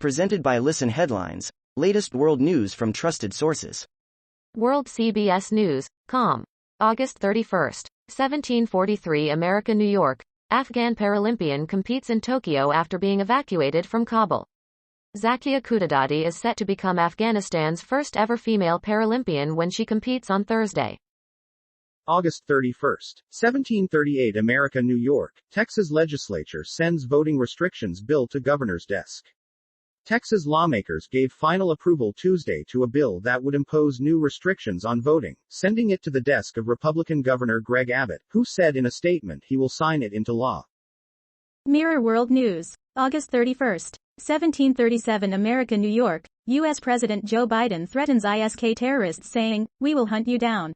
Presented by Listen Headlines, latest world news from trusted sources. World CBS News, com. August 31, 1743 America, New York. Afghan Paralympian competes in Tokyo after being evacuated from Kabul. Zakia Kudadadi is set to become Afghanistan's first ever female Paralympian when she competes on Thursday. August 31, 1738 America, New York. Texas Legislature sends voting restrictions bill to governor's desk. Texas lawmakers gave final approval Tuesday to a bill that would impose new restrictions on voting, sending it to the desk of Republican Governor Greg Abbott, who said in a statement he will sign it into law. Mirror World News, August 31, 1737 America, New York. U.S. President Joe Biden threatens ISK terrorists saying, "We will hunt you down."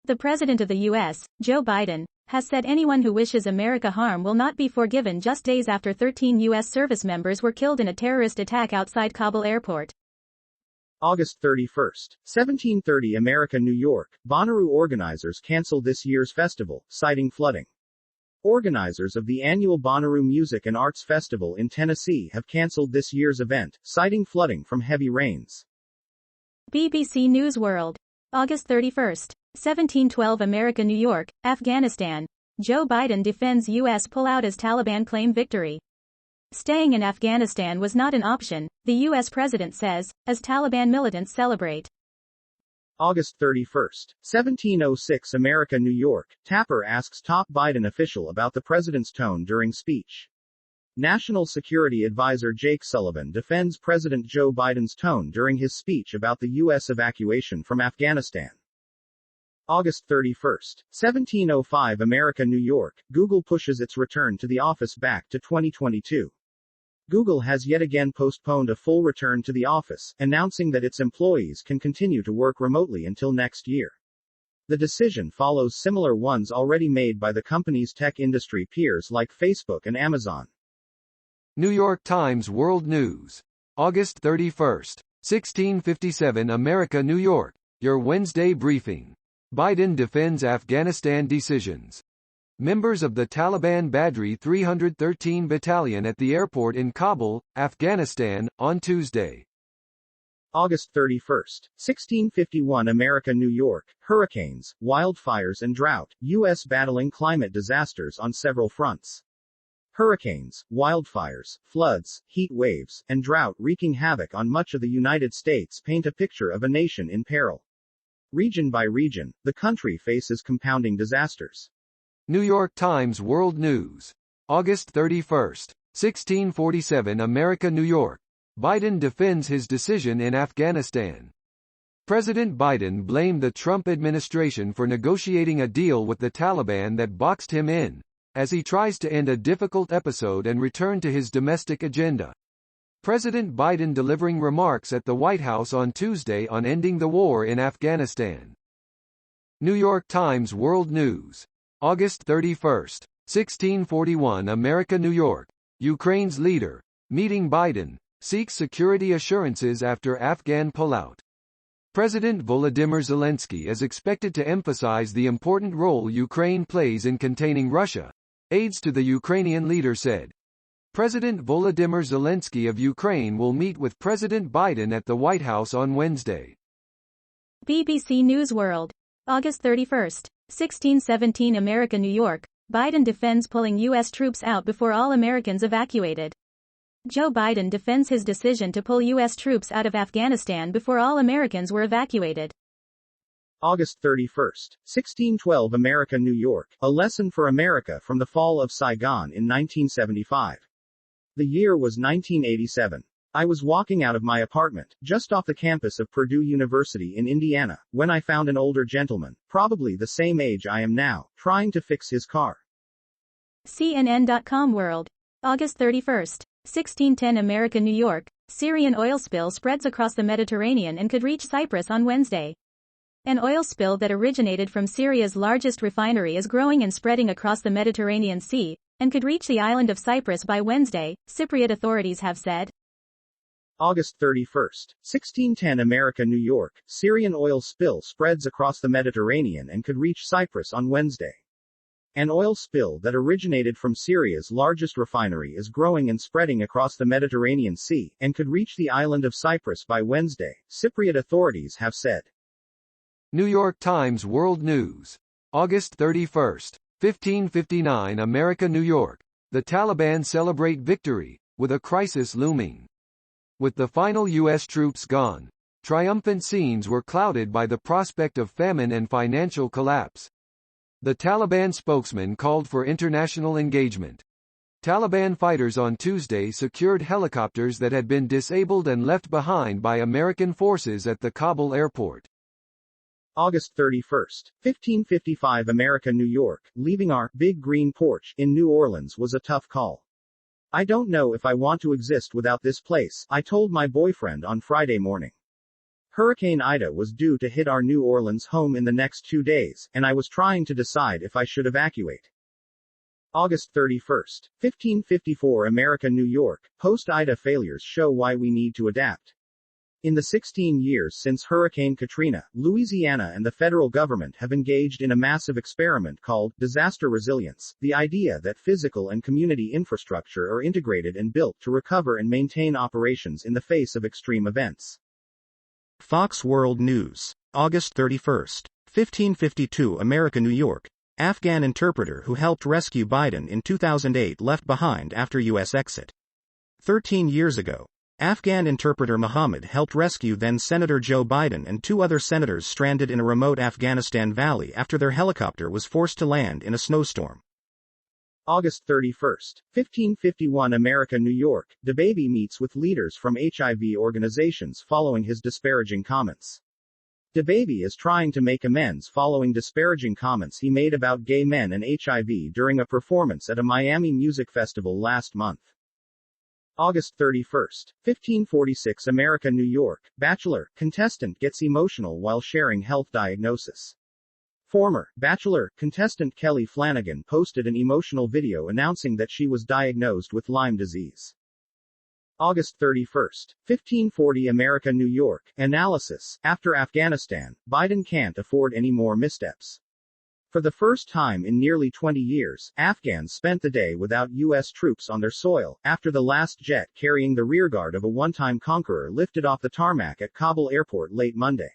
The President of the U.S., Joe Biden, has said anyone who wishes America harm will not be forgiven just days after 13 U.S. service members were killed in a terrorist attack outside Kabul airport. August 31, 1730 America, New York. Bonnaroo organizers cancel this year's festival, citing flooding. Organizers of the annual Bonnaroo Music and Arts Festival in Tennessee have canceled this year's event, citing flooding from heavy rains. BBC News World, August 31, 1712 America, New York. Afghanistan. Joe Biden defends U.S. pullout as Taliban claim victory. Staying in Afghanistan was not an option, the U.S. president says, as Taliban militants celebrate. August 31, 1706 America, New York. Tapper asks top Biden official about the president's tone during speech. National Security Advisor Jake Sullivan defends President Joe Biden's tone during his speech about the U.S. evacuation from Afghanistan. August 31, 1705 America, New York. Google pushes its return to the office back to 2022. Google has yet again postponed a full return to the office, announcing that its employees can continue to work remotely until next year. The decision follows similar ones already made by the company's tech industry peers like Facebook and Amazon. New York Times World News. August 31, 1657 America, New York. Your Wednesday briefing. Biden defends Afghanistan decisions. Members of the Taliban Badri 313 Battalion at the airport in Kabul, Afghanistan, on Tuesday. August 31, 1651 America, New York. Hurricanes, wildfires and drought. U.S. battling climate disasters on several fronts. Hurricanes, wildfires, floods, heat waves, and drought wreaking havoc on much of the United States paint a picture of a nation in peril. Region by region, the country faces compounding disasters. New York Times World News. August 31, 1647 America, New York. Biden defends his decision in Afghanistan. President Biden blamed the Trump administration for negotiating a deal with the Taliban that boxed him in, as he tries to end a difficult episode and return to his domestic agenda. President Biden delivering remarks at the White House on Tuesday on ending the war in Afghanistan. New York Times World News. August 31, 1641 America, New York. Ukraine's leader, meeting Biden, seeks security assurances after Afghan pullout. President Volodymyr Zelensky is expected to emphasize the important role Ukraine plays in containing Russia, aides to the Ukrainian leader said. President Volodymyr Zelensky of Ukraine will meet with President Biden at the White House on Wednesday. BBC News World, August 31, 1617 America, New York. Biden defends pulling U.S. troops out before all Americans evacuated. Joe Biden defends his decision to pull U.S. troops out of Afghanistan before all Americans were evacuated. August 31, 1612 America, New York. A lesson for America from the fall of Saigon in 1975. The year was 1987. I was walking out of my apartment, just off the campus of Purdue University in Indiana, when I found an older gentleman, probably the same age I am now, trying to fix his car. CNN.com World. August 31, 1610 America, New York. Syrian oil spill spreads across the Mediterranean and could reach Cyprus on Wednesday. An oil spill that originated from Syria's largest refinery is growing and spreading across the Mediterranean Sea, and could reach the island of Cyprus by Wednesday, Cypriot authorities have said. August 31, 1610 America, New York. Syrian oil spill spreads across the Mediterranean and could reach Cyprus on Wednesday. An oil spill that originated from Syria's largest refinery is growing and spreading across the Mediterranean Sea, and could reach the island of Cyprus by Wednesday, Cypriot authorities have said. New York Times World News. August 31, 1559 America, New York. The Taliban celebrate victory, with a crisis looming. With the final U.S. troops gone, triumphant scenes were clouded by the prospect of famine and financial collapse. The Taliban spokesman called for international engagement. Taliban fighters on Tuesday secured helicopters that had been disabled and left behind by American forces at the Kabul airport. August 31, 1555 America, New York. Leaving our big green porch in New Orleans was a tough call. I don't know if I want to exist without this place, I told my boyfriend on Friday morning. Hurricane Ida was due to hit our New Orleans home in the next 2 days, and I was trying to decide if I should evacuate. August 31, 1554 America, New York. Post-Ida failures show why we need to adapt. In the 16 years since Hurricane Katrina, Louisiana and the federal government have engaged in a massive experiment called disaster resilience, the idea that physical and community infrastructure are integrated and built to recover and maintain operations in the face of extreme events. Fox World News. August 31, 1552 America, New York. Afghan interpreter who helped rescue Biden in 2008 left behind after U.S. exit. 13 years ago, Afghan interpreter Muhammad helped rescue then-Senator Joe Biden and 2 other senators stranded in a remote Afghanistan valley after their helicopter was forced to land in a snowstorm. August 31, 1551 America, New York. DaBaby meets with leaders from HIV organizations following his disparaging comments. DaBaby is trying to make amends following disparaging comments he made about gay men and HIV during a performance at a Miami music festival last month. August 31, 1546 America, New York. Bachelor contestant gets emotional while sharing health diagnosis. Former Bachelor contestant Kelly Flanagan posted an emotional video announcing that she was diagnosed with Lyme disease. August 31, 1540 America, New York. Analysis. After Afghanistan, Biden can't afford any more missteps. For the first time in nearly 20 years, Afghans spent the day without U.S. troops on their soil, after the last jet carrying the rearguard of a one-time conqueror lifted off the tarmac at Kabul airport late Monday.